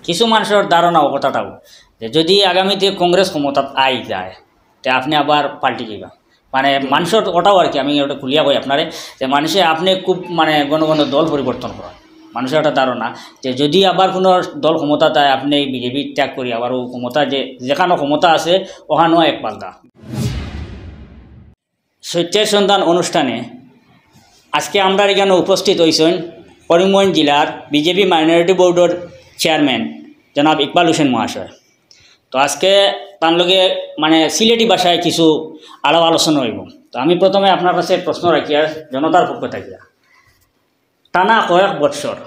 কিছু মানুষের ধারণা ও কথাটাও যে যদি আগামীতে কংগ্রেস ক্ষমতাত আই যায় তে আপনি আবার পাল্টি যাইবা মানে মানুষের ওটাও আর কি আমি ওটা খুলিয়া কই আপনারে যে মানুষে আপনি খুব মানে ঘন ঘন দল পরিবর্তন করেন মানুষের একটা ধারণা যে যদি আবার কোনো দল ক্ষমতা দেয় আপনি বিজেপি ত্যাগ করি আবার ও ক্ষমতা যেখানে ক্ষমতা আছে ওখানেও এক পাল্টা। সত্যের সন্ধান অনুষ্ঠানে আজকে আমরা এখানে উপস্থিত হয়েছেন করিমগঞ্জ জেলার বিজেপি মাইনরিটি বোর্ডের চেয়ারম্যান জনাব ইকবাল হোসেন মহাশয়। তো আজকে তার লগে মানে সিলেটি ভাষায় কিছু আলাপ আলোচনা হইব। তো আমি প্রথমে আপনার কাছে প্রশ্ন রাখি আর জনতার পক্ষ থাকিয়া টানা কয়েক বৎসর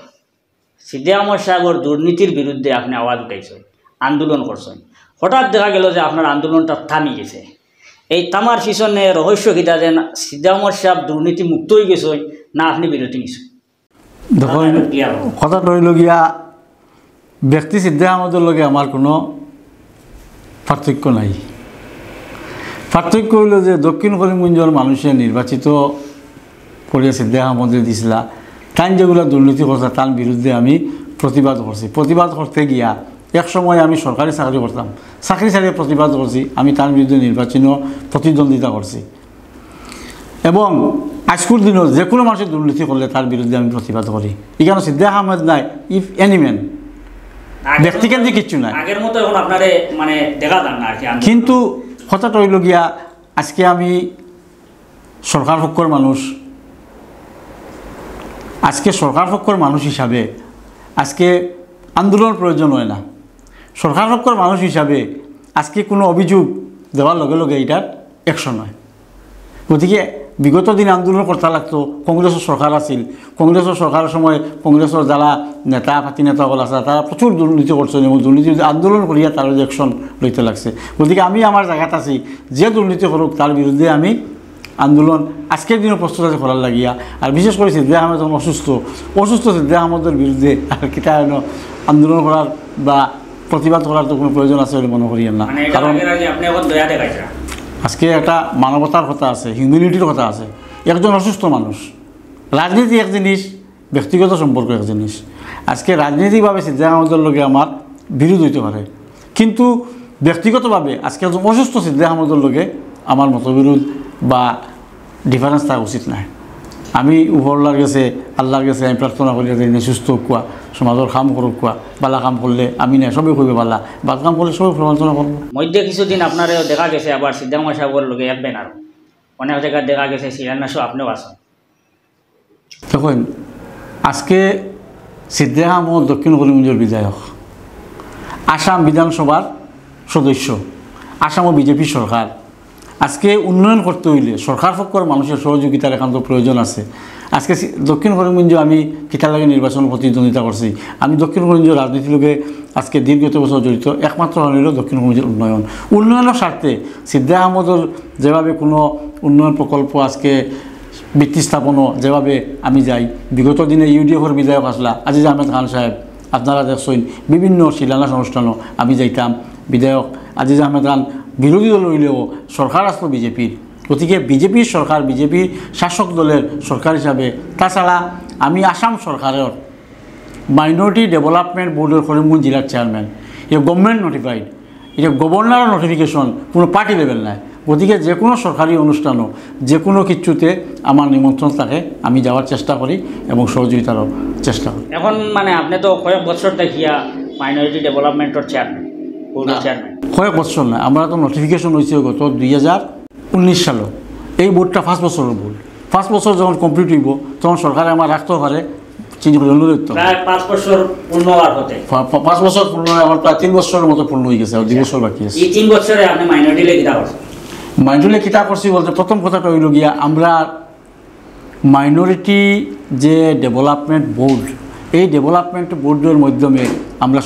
সিদ্দিক আহমদ সাহেবের দুর্নীতির বিরুদ্ধে আপনি আওয়াজ উঠাইছেন আন্দোলন করছেন হঠাৎ দেখা গেল যে আপনার আন্দোলনটা থামি গেছে এই তামার পিছনে রহস্য কিটা যে সিদ্দিক আহমদ সাহেব দুর্নীতি মুক্ত হয়ে গেছেন না আপনি বিরতি নিছেন? দেখুন কথাটা হইল গিয়া ব্যক্তি সিদ্দিক আহমদের লগে আমার কোনো পার্থক্য নাই। পার্থক্য হইল যে দক্ষিণ করিমগঞ্জের মানুষে নির্বাচিত করিয়া সিদ্দিক আহমদের দিছিলা টাইম যেগুলো দুর্নীতি করছে তার বিরুদ্ধে আমি প্রতিবাদ করছি। প্রতিবাদ করতে গিয়া এক সময় আমি সরকারি চাকরি করতাম, চাকরি ছাড়িয়ে প্রতিবাদ করছি, আমি তার বিরুদ্ধে নির্বাচনীয় প্রতিদ্বন্দ্বিতা করছি এবং আজকের দিনও যে কোনো মানুষের দুর্নীতি করলে তার বিরুদ্ধে আমি প্রতিবাদ করি। এখানে সিদ্দিক আহমদ নাই, ইফ এনি ম্যান, ব্যক্তিকেন্দ্রিক কিচ্ছু নাই। আগের মতো এখন আপনারে মানে দেখা যান না আর কি। কিন্তু কথাটা হইল গিয়া আজকে আমি সরকার পক্ষের মানুষ, আজকে সরকার পক্ষের মানুষ হিসাবে আজকে আন্দোলনের প্রয়োজন হয় না। সরকার পক্ষের মানুষ হিসাবে আজকে কোনো অভিযোগ দেওয়ার লগে লগে এটার অ্যাকশন হয়। গতিকে বিগত দিন আন্দোলন করতে লাগতো, কংগ্রেসের সরকার আছিল, কংগ্রেসের সরকারের সময় কংগ্রেসের যারা নেতা পাতি নেতাসকল আছে তারা প্রচুর দুর্নীতি করছেন এবং দুর্নীতি আন্দোলন করিয়া তার অ্যাকশন লইতে লাগছে। গতিকে আমি আমার জায়গাত আছি, যে দুর্নীতি করুক তার বিরুদ্ধে আমি আন্দোলন আজকের দিনও প্রস্তুত আছে করার লাগিয়া। আর বিশেষ করে সিদ্দিক আহমেদ যখন অসুস্থ সিদ্দিক আহমদের বিরুদ্ধে আর কিটা আন্দোলন করার বা প্রতিবাদ করার তো কোনো প্রয়োজন আছে বলে মনে করি না। কারণ আজকে একটা মানবতার কথা আছে, হিউম্যানিটির কথা আছে। একজন অসুস্থ মানুষ, রাজনীতি এক জিনিস, ব্যক্তিগত সম্পর্ক এক জিনিস। আজকে রাজনীতিকভাবে সিদ্দিক আহমদের লগে আমার বিরোধ হইতে পারে, কিন্তু ব্যক্তিগতভাবে আজকে একজন অসুস্থ সিদ্দিক আহমদের লগে আমার মতবিরোধ বা ডিফারেন্স থাকা উচিত নাই। আমি উপরলার গেছে আল্লাহর গেছে আমি প্রার্থনা করি যে সুস্থ কোয়া, সমাজের কাম করুক কোয়া, বালা কাম করলে আমি না সবই করবে বালা, বাদ কাম করলে সবই সমালোচনা করবো। মধ্যে কিছুদিন আপনার দেখা গেছে আবার সিদ্দিক আহমদ সাহেবের লগে এক ব্যানার অনেক জায়গায় দেখা গেছে শিলান্যাসও আপনিও আছেন। দেখুন আজকে সিদ্দিক আহমদ দক্ষিণ করিমগঞ্জের বিধায়ক, আসাম বিধানসভার সদস্য, আসাম ও বিজেপি সরকার। আজকে উন্নয়ন করতে হইলে সরকার পক্ষের মানুষের সহযোগিতার একান্ত প্রয়োজন আছে। আজকে দক্ষিণ করিমগঞ্জ আমি কিতার লাগে নির্বাচন প্রতিদ্বন্দ্বিতা করছি। আমি দক্ষিণ করিমগঞ্জ রাজনীতির লোকে আজকে দীর্ঘত বছর জড়িত। একমাত্র হইল দক্ষিণ করিমগঞ্জের উন্নয়নের স্বার্থে সিদ্দিক আহমদের যেভাবে কোনো উন্নয়ন প্রকল্প আজকে ভিত্তি স্থাপনও যেভাবে আমি যাই, বিগত দিনে ইউডিএফের বিধায়ক আসলা আজিজ আহমেদ খান সাহেব, আপনারা দেখছেন বিভিন্ন শিলান্যাস অনুষ্ঠানও আমি যাইতাম। বিধায়ক আজিজ আহমেদ খান বিরোধী দল হইলেও সরকার আসলো বিজেপির। গতিকে বিজেপির সরকার, বিজেপির শাসক দলের সরকার হিসাবে, তাছাড়া আমি আসাম সরকারের মাইনরিটি ডেভেলপমেন্ট বোর্ডের করিমগঞ্জ জেলার চেয়ারম্যান। এটা গভর্নমেন্ট নোটিফাইড, এটা গভর্নরের নোটিফিকেশন, কোনো পার্টি লেভেল নাই। গতিকে যে কোনো সরকারি অনুষ্ঠানও যে কোনো কিছুতে আমার নিমন্ত্রণ থাকে, আমি যাওয়ার চেষ্টা করি এবং সহযোগিতারও চেষ্টা করি। এখন মানে আপনি তো কয়েক বছর দেখিয়া মাইনরিটি ডেভেলপমেন্টের চেয়ারম্যান, কয়েক বছর না, আমরা তো নোটিফিকেশন হয়েছে গত 2019 সালে। এই বোর্ডটা 5 বছরের বোর্ড। 5 বছর যখন কমপ্লিট হইব তখন সরকারে আমার রাখতে পারে চেঞ্জ করে অনুরোধ। 5 বছর পূর্ণ হওয়ার পথে, 5 বছর পূর্ণ আমার প্রায় 3 বছরের মতো পূর্ণ হয়ে গেছে, আর 2 বছর বাকি আছে। এই 3 বছরে আপনি মাইনরিটি কিতা করছেন? মাইনরিটি কিতা করছি বলতে প্রথম কথাটা হইল গিয়া আমরা মাইনরিটি যে ডেভেলপমেন্ট বোর্ড, এই ডেভেলপমেন্ট বোর্ডের মাধ্যমে আমরা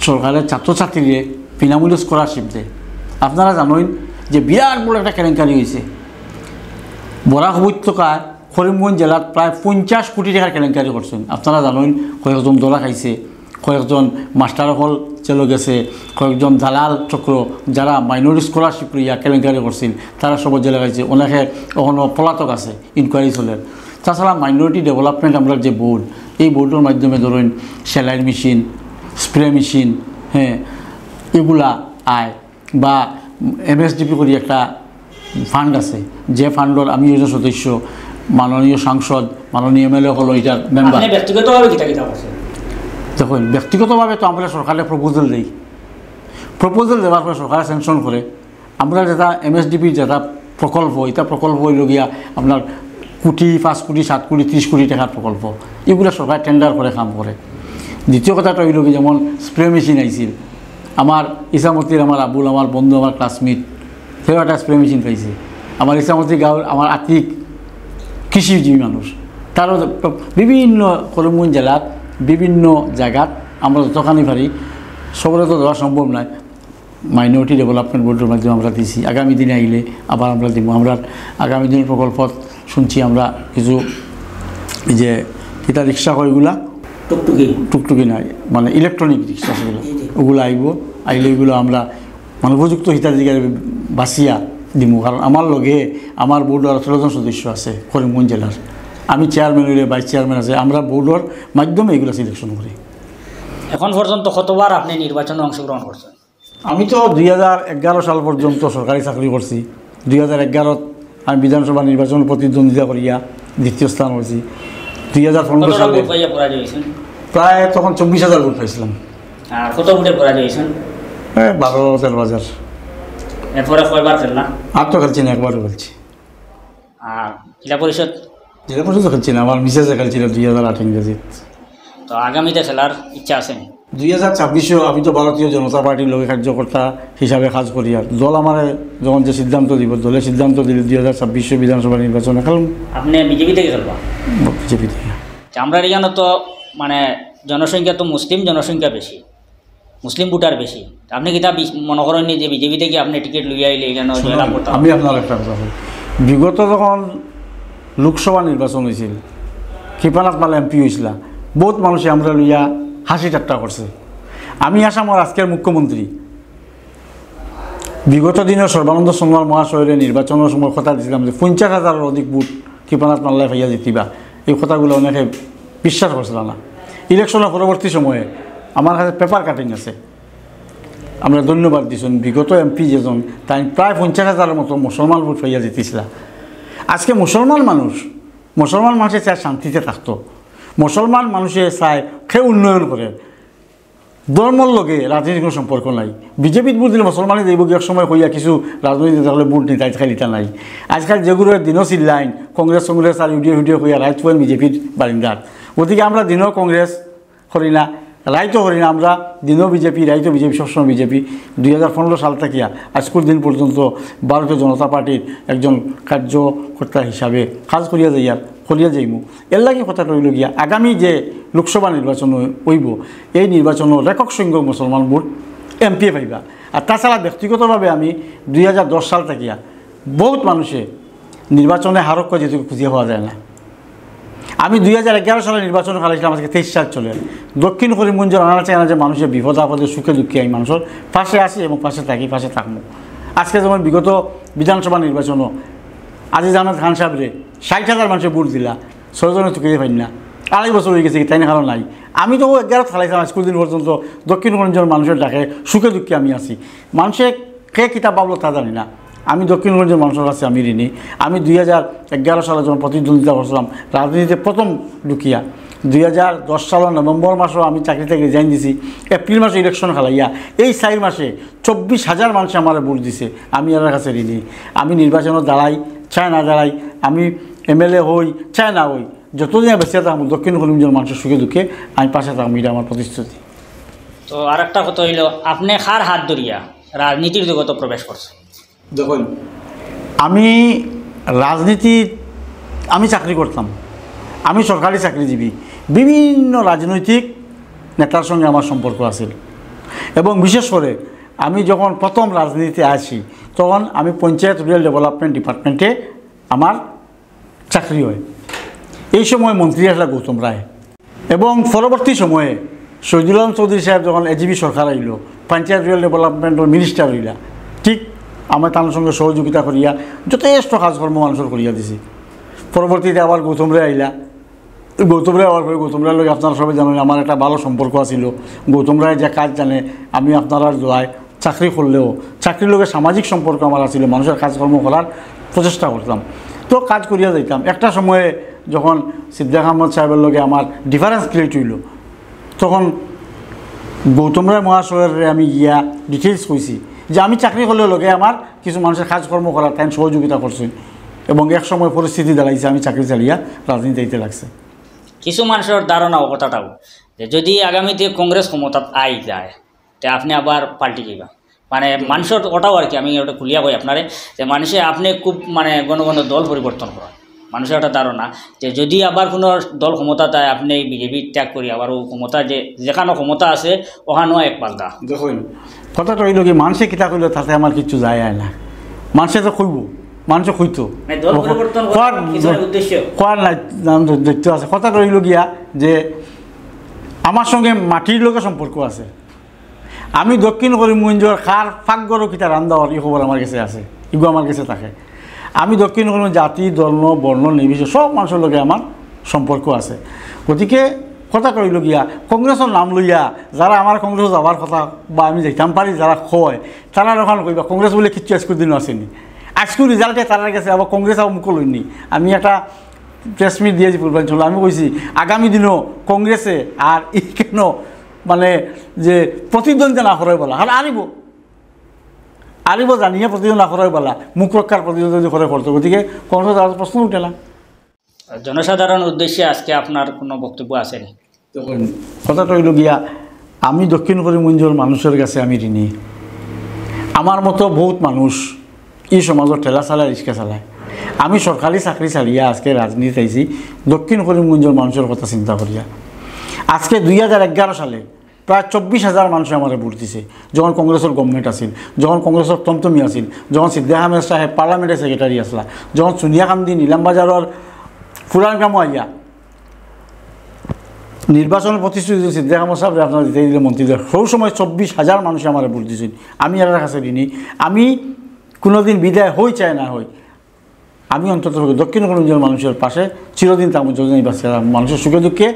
সরকারের ছাত্রছাত্রীরে বিনামূল্যে স্কলারশিপ দেয়। আপনারা জানেন যে বিরাট বড় একটা কেলেঙ্কারি হয়েছে বরাক উপত্যকায় করিমগঞ্জ জেলার প্রায় 50 কোটি টাকার কেলেঙ্কারি করছেন। আপনারা জানেন কয়েকজন দলা খাইছে, কয়েকজন মাস্টার হল চলে গেছে, কয়েকজন দালাল চক্র যারা মাইনরিটি স্কলারশিপ লইয়া কেলেঙ্কারি করছিল তারা সব জেলা খাইছে। অনেকে এখনও পলাতক আছে, ইনকোয়ারি চলে। তাছাড়া মাইনরিটি ডেভেলপমেন্ট আমরা যে বোর্ড, এই বোর্ডের মাধ্যমে ধরুন সেলাই মেশিন, স্প্রে মেশিন, হ্যাঁ, এগুলা আয় বা MSDP করি একটা ফান্ড আছে, যে ফান্ডর আমি একজন সদস্য, মাননীয় সাংসদ, মাননীয় MLA হলো এটার মেম্বার। আপনি ব্যক্তিগতভাবে কিতা কিতা করছেন? দেখুন, ব্যক্তিগতভাবে তো আমরা সরকারে প্রপোজাল দিই, প্রপোজাল দেওয়ার পরে সরকার স্যাংশন করে। আমরা যেটা MSDP যেটা প্রকল্প, এটা প্রকল্প হইল গিয়া আপনার কোটি, 5 কোটি, 7 কোটি, 30 কোটি টাকার প্রকল্প, এগুলো সরকার টেন্ডার করে কাম করে। দ্বিতীয় কথাটা হইল কি, যেমন স্প্রে মেশিন আইছিল, আমার ইসামতির আমার আবুল, আমার বন্ধু, আমার ক্লাসমেট, সেও একটা স্প্রে মেশিন পাইছে। আমার ইসামতি গাঁওর আমার আর্থিক কৃষিজীবী মানুষ, তারও বিভিন্ন করিমগঞ্জ জেলার বিভিন্ন জায়গাত আমরা যতখানি পারি, সবরে তো দেওয়া সম্ভব নয়। মাইনরিটি ডেভেলপমেন্ট বোর্ডের মাধ্যমে আমরা দিছি, আগামী দিনে আইলে আবার আমরা দিব। আমরা আগামী দিনের প্রকল্পত শুনছি আমরা কিছু এই যে কিতা রিক্সা কয়গুলা, টুকটুকি নাই, মানে ইলেকট্রনিক রিক্সা, সেগুলো ওগুলো আইব, আইলে ওইগুলো আমরা মানে উপযুক্ত হিতাধিকারী বাছিয়া দিব। কারণ আমার লগে আমার বোর্ডের 18 জন সদস্য আছে করিমগঞ্জ জেলার, আমি চেয়ারম্যান হইলে ভাইস চেয়ারম্যান আছে, আমরা বোর্ডের মাধ্যমে এগুলো সিলেকশন করি। এখন পর্যন্ত কতবার আপনি নির্বাচনে অংশগ্রহণ করছেন? আমি তো 2011 সাল পর্যন্ত সরকারি চাকরি করছি। 2011 আমি বিধানসভা নির্বাচন প্রতিদ্বন্দ্বিতা করিয়া দ্বিতীয় স্থান হয়েছি। 2015 সালে প্রায় তখন 24,000 ভোট পাইছিলাম। আর কত ভোটে পরাজয় হয়েছেন? 12-13,000। এরপরে কয়বার খেললাম? আর তো খেলছি না, একবারও খেলছি। আর জেলা পরিষদ? জেলা পরিষদ খেলছি না, আমার মিসেসে খেলছিল 2008 ইংরেজিত। তো আগামীতে খেলার ইচ্ছা আছে? 2026 আমি তো ভারতীয় জনতা পার্টির লোক কার্যকর্তা হিসাবে কাজ করি। আর দল আমার যখন যে সিদ্ধান্ত দিব, দলে সিদ্ধান্ত দিলে 2026 বিধানসভা নির্বাচনে খেলব। আপনি বিজেপি থেকে খেলবা? বিজেপি থেকে। আমরা এখানে তো মানে জনসংখ্যা তো মুসলিম জনসংখ্যা বেশি, মুসলিম ভোটার বেশি। আপনি কিতা মনে করেন যে বিজেপি থেকে আপনি টিকিট লইয়া আইলে এখানে জয়লাভ করতাম? আমি আপনার একটা কথা বলি, বিগত যখন লোকসভা নির্বাচন হয়েছিল, কৃপানাথ মাল MP হয়েছিল, বহুত মানুষে আমরা লইয়া হাসি ঠাট্টা করছে। আমি আসামের আজকের মুখ্যমন্ত্রী, বিগত দিনের সর্বানন্দ সোনোয়াল মহাশয়ের নির্বাচনের সময় কথা দিয়েছিলাম যে 50,000-এর অধিক ভোট কৃপানাথ মাল্লায় ভাইয়া জিতিবা। এই কথাগুলো অনেকে বিশ্বাস করছিল না। ইলেকশনের পরবর্তী সময়ে আমার কাছে পেপার কাটিং আছে, আমরা ধন্যবাদ দিয়েছেন। বিগত MP যেজন, তাই প্রায় 50,000-এর মতো মুসলমান ভোট ভাইয়া জিতেছিল। আজকে মুসলমান মানুষে চায় শান্তিতে থাকতো, মুসলমান মানুষে চায় কেউ উন্নয়ন করে, ধর্মর লগে রাজনীতির কোনো সম্পর্ক নাই। বিজেপিত ভোট দিলে মুসলমানে দেব এক সময় হইয়া কিছু রাজনৈতিক দলে ভোট নিতে, আজকাল ইটা নাই। আজকাল যেগুলো দিনও চিল্লাইন কংগ্রেস আর ইউডিও হইয়া রাইট পয়েন বিজেপির বারিন্দার। গতিকে আমরা দিনও কংগ্রেস করি না, রাইতও করি না, আমরা দিনও বিজেপি, রাইতও বিজেপি, সবসময় বিজেপি। 2015 সাল থেকে আজকের দিন পর্যন্ত ভারতীয় জনতা পার্টির একজন কার্যকর্তা হিসাবে কাজ করিয়া যাইমু। এর লাগে কথাটা হইল গিয়া, আগামী যে লোকসভা নির্বাচন হইব, এই নির্বাচনের একক সংখ্যক মুসলমান ভোট MP পাইবা। আর তাছাড়া ব্যক্তিগতভাবে আমি 2010 সাল থেকে বহুত মানুষে নির্বাচনে হারক্য যেহেতু খুঁজে পাওয়া যায় না। আমি 2011 সালে নির্বাচন খেলাইছিলাম, আজকে 23 সাল চলে। দক্ষিণ করিমগঞ্জের আনাচে আনাচে মানুষের বিপদ আপদে সুখে দুঃখে আমি মানুষের পাশে আসি এবং পাশে থাকি, পাশে থাকবো। আজকে যেমন বিগত বিধানসভা নির্বাচনও আজিজ আহমেদ খান সাহেবরে 60,000 মানুষের ভোট দিলা, 6 জনের চুকিয়ে পাই না, 2.5 বছর হয়ে গেছে, তাই না কারণ নাই। আমি তো 11 খেলাইছিলাম, আজকের দিন পর্যন্ত দক্ষিণ করিমগঞ্জের মানুষের ডাকে সুখে দুঃখে আমি আছি। মানুষে কে কিতাব পাবলো তা জানি না, আমি দক্ষিণগঞ্জের মানুষের কাছে আমি ঋণী। আমি 2011 সালে যখন প্রতিদ্বন্দ্বিতা করছিলাম রাজনীতিতে প্রথম ঢুকিয়া, 2010 সালের নভেম্বর মাসেও আমি চাকরি থেকে রিজাইন দিছি। এপ্রিল মাসে ইলেকশন খেলাইয়া এই 4 মাসে 24,000 মানুষ আমার ভোট দিছে। আমি এর কাছে ঋণী। আমি নির্বাচনে দাঁড়াই চাই না দাঁড়াই, আমি MLA হই চাই না হই, যতদিন বেঁচে থাকবো দক্ষিণ করিমগঞ্জের মানুষের সুখে দুঃখে আমি পাশে থাকবো, এটা আমার প্রতিশ্রুতি। তো আর একটা কথা হইল, আপনি কার হাত ধরিয়া রাজনীতির জগতে প্রবেশ করছেন? দেখুন, আমি আমি চাকরি করতাম, আমি সরকারি চাকরিজীবী। বিভিন্ন রাজনৈতিক নেতার সঙ্গে আমার সম্পর্ক আছে এবং বিশেষ করে আমি যখন প্রথম রাজনীতিতে আসি তখন আমি পঞ্চায়েত রুরাল ডেভেলপমেন্ট ডিপার্টমেন্টে আমার চাকরি হয়। এই সময় মন্ত্রী আসলা গৌতম রায় এবং পরবর্তী সময়ে শহীদুল আলম চৌধুরী সাহেব যখন AGP সরকার আইল, পঞ্চায়েত রুরাল ডেভেলপমেন্টের মিনিস্টার হইলা, ঠিক আমার তার সঙ্গে সহযোগিতা করিয়া যথেষ্ট কাজকর্ম মানুষের করিয়া দিছি। পরবর্তীতে আবার গৌতম রায় আইলা, গৌতম রায় হওয়ার পরে গৌতম রায়ের লোক আপনারা সবাই জানেন আমার একটা ভালো সম্পর্ক ছিল। গৌতম রায় যে কাজ জানে আমি আপনারা দোয়ায় চাকরি করলেও চাকরির লোকের সামাজিক সম্পর্ক আমার ছিল, মানুষের কাজকর্ম করার প্রচেষ্টা করতাম, তো কাজ করিয়া যাইতাম। একটা সময়ে যখন সিদ্দিক আহমদ সাহেবের লগে আমার ডিফারেন্স ক্রিয়েট হইল, তখন গৌতম রায় মহাশয়ের আমি গিয়া ডিটেলস কইছি যে আমি চাকরি করলেও লগে আমার কিছু মানুষের কাজকর্ম করার তাই সহযোগিতা করছি, এবং এক সময় পরিস্থিতি দাঁড়াইছে আমি চাকরি চালিয়া রাজনীতিতে লাগছে। কিছু মানুষের ধারণা ও কথাটাও যে যদি আগামীতে কংগ্রেস ক্ষমতাত আই যায় তে আপনি আবার পাল্টি যাইবা, মানে মানুষের ওটাও আর কি আমি ওটা খুলিয়া কই আপনারে যে মানুষে আপনি খুব মানে ঘন ঘন দল পরিবর্তন করেন। মানুষের একটা ধারণা যে যদি আবার কোনো দল ক্ষমতা দেয় আপনি বিজেপি ত্যাগ করি আবার ও ক্ষমতা যেখানে ক্ষমতা আছে ওখানেও এক পাল্টা। দেখুন কথাটা হইল কি, মানুষে কিতা কইল তাতে আমার কিছু যায় না, মানুষে তো কইব, মানুষে কইতো কোয়ার নাই দেখতে আছে। কথাটা হইল গিয়া যে আমার সঙ্গে মাটির লোকের সম্পর্ক আছে। আমি দক্ষিণ করিমগঞ্জের খার ফাঁকগড় কিতা রান্দাওয়ার এই খবর আমার কাছে আছে, ইগো আমার কাছে থাকে। আমি দক্ষিণ করিমগঞ্জ জাতি ধর্ম বর্ণ নির্বিশেষে সব মানুষের লগে আমার সম্পর্ক আছে। গতিকে কথা কইল গিয়া কংগ্রেসের নাম লইয়া যারা আমার কংগ্রেস যাওয়ার কথা বা আমি যাইতাম পারি যারা কয় তারা ওখান কইবা কংগ্রেস বলে কিচ্ছু আজকের দিনও আসেনি, আজকের রেজাল্টে তারা গেছে আবার কংগ্রেস আবার মুখ লইনি। আমি একটা প্রেস মিট দিয়েছি পূর্বাঞ্চল, আমি কইছি আগামী দিনও কংগ্রেসে আর ই কেন মানে যে প্রতিদ্বন্দ্বিতা না করাই বলা আর আরিব জানিয়ে প্রতিদ্বন্দ্বিতা না করাই বলা মুখ রক্ষার প্রতিদ্বন্দ্বী করে করতো। গতিকে কংগ্রেস আর প্রশ্ন উঠে না। জনসাধারণ উদ্দেশ্যে আজকে আপনার কোনো বক্তব্য আসেনি? তখন কথাটা হইল গিয়া আমি দক্ষিণ করিমগঞ্জের মানুষের কাছে আমি ঋণী। আমার মতো বহুত মানুষ এই সমাজের ঠেলা চালায় রিক্সা চালায়। আমি সরকারি চাকরি ছাড়িয়া আজকে রাজনীতি আইছি দক্ষিণ করিমগঞ্জের মানুষের কথা চিন্তা করিয়া। আজকে 2011 সালে প্রায় 24,000 মানুষ আমার ভোট দিছে, যখন কংগ্রেসের গভর্নমেন্ট আছিল, যখন কংগ্রেসের তমতমি আছিল, যখন সিদ্দিক আহমেদ সাহেব পার্লামেন্টের সেক্রেটারি আসলা, যখন সোনিয়া গান্ধী নীলামবাজারের ফুরান গ্রামও আইয়া নির্বাচনের প্রতিশ্রুতি সিদ্দিক আহমদ সাহেব আপনারা দিতে দিলে মন্ত্রীদের সেই সময় 24,000 মানুষ আমার ভোট দিয়েছিল। আমি এর কাছে ঋণী। আমি কোনোদিন বিদায় হই চাই না হই, আমি অন্তত দক্ষিণ করিমগঞ্জের মানুষের পাশে চিরদিন তার যোজনায় বাঁচতে মানুষের সুখে দুঃখে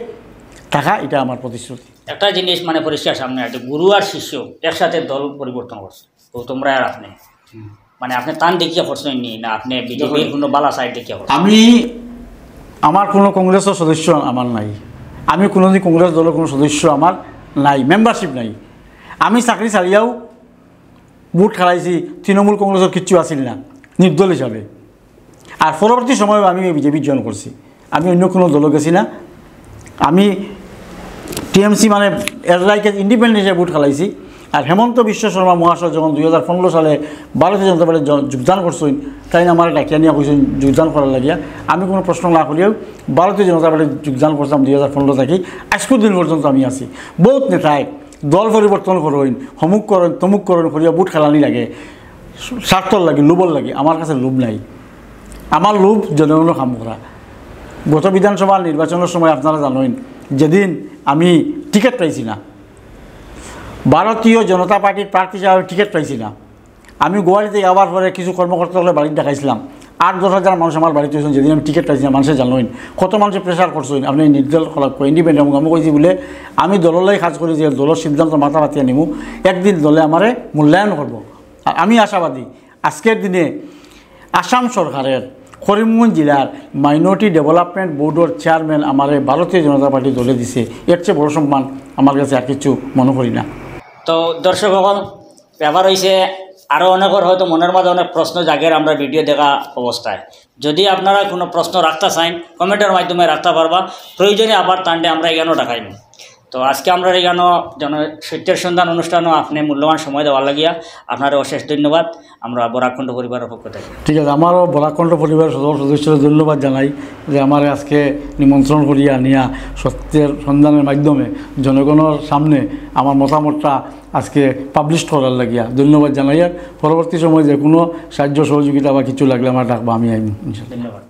থাকা, এটা আমার প্রতিশ্রুতি। একটা জিনিস মানে পরিষ্কার সামনে আছে, গুরু আর শিষ্য একসাথে দল পরিবর্তন করছে, তো তোমরা আর আপনি মানে আপনি টান দেখিয়া করছেন নি না আপনি বিজেপির কোনো বালা সাইড দেখিয়া করছেন? আমি আমার কোনো কংগ্রেসের সদস্য আমার নাই, আমি কোনোদিন কংগ্রেস দলের কোনো সদস্য আমার নাই, মেম্বারশিপ নাই। আমি চাকরি ছাড়িয়াও ভোট খেলাইছি, তৃণমূল কংগ্রেসের কিচ্ছু আসিল না নির্দল হিসাবে। আর পরবর্তী সময়ে আমি বিজেপি জয়েন করছি, আমি অন্য কোনো দলও গেছি না। আমি টিএমসি মানে এর লাইকে ইন্ডিপেন্ডেন্ট হিসেবে ভোট খেলাইছি। আর হেমন্ত বিশ্ব শর্মা মহাশয় যখন 2015 সালে ভারতীয় জনতা পার্টি যোগদান করছেন, তাই আমার ডাকিয়া নিয়ে কইছেন যোগদান করার লাগিয়া। আমি কোনো প্রশ্ন না করিয়াও ভারতীয় জনতা পার্টি যোগদান করতাম 2015 থেকে আজকের দিন পর্যন্ত আমি আছি। বহুত নেতায় দল পরিবর্তন করেন, হমুক করেন তমুক করেন করিয়া ভোট খেলানি লাগে, স্বার্থর লাগে, লোভর লাগে। আমার কাছে লোভ নাই, আমার লোভ জনগণের কাম করা। গত বিধানসভা নির্বাচনের সময় আপনারা জানেন যেদিন আমি টিকিট পাইছি না, ভারতীয় জনতা পার্টির প্রার্থী হিসাবে টিকিট পাইছি না, আমি গুয়াহাটিতে যাওয়ার পরে কিছু কর্মকর্তা হলে বাড়িতে দেখাইছিলাম। 8-10 হাজার মানুষ আমার বাড়িতে হয়েছেন যেদিন আমি টিকিট পাইছি না। মানুষের জানেন কত মানুষের প্রেশার করছেন আপনি নির্দল ইন্ডিপেন্ডেন্ট। আমি কইছি বলে আমি দললাই কাজ করি যে দলের সিদ্ধান্ত মাথা পাতিয়া নিমু, একদিন দলে আমারে মূল্যায়ন করব। আর আমি আশাবাদী আজকের দিনে আসাম সরকারের করিমগঞ্জ জেলার মাইনরিটি ডেভেলপমেন্ট বোর্ডের চেয়ারম্যান আমারে ভারতীয় জনতা পার্টি দলে দিছে, এর চেয়ে বড় সম্মান আমার কাছে আর কিছু মনে করি না। তো দর্শক সকল ব্যাপার হয়েছে আরও অনেকের হয়তো মনের মাঝে অনেক প্রশ্ন জাগের আমরা ভিডিও দেখা অবস্থায়। যদি আপনারা কোনো প্রশ্ন রাখতে চান কমেন্টের মাধ্যমে রাখতে পারবা, প্রয়োজনে আবার তান্ডে আমরা এখানেও দেখাইনি। তো আজকে আমরা এখানেও সত্যের সন্ধান অনুষ্ঠানও আপনি মূল্যবান সময় দেওয়ার লাগিয়া আপনার অশেষ ধন্যবাদ আমরা বরাকণ্ঠ পরিবারের পক্ষ থেকে। ঠিক আছে, আমারও বরাকণ্ঠ পরিবারের সদস্যদের ধন্যবাদ জানাই যে আমার আজকে নিমন্ত্রণ করিয়া নিয়া সত্যের সন্ধানের মাধ্যমে জনগণের সামনে আমার মতামতটা আজকে পাবলিশ করার লাগিয়া ধন্যবাদ জানাই। আর পরবর্তী সময় যে কোনো সাহায্য সহযোগিতা বা কিছু লাগলে আমার ডাকবো, আমি ধন্যবাদ।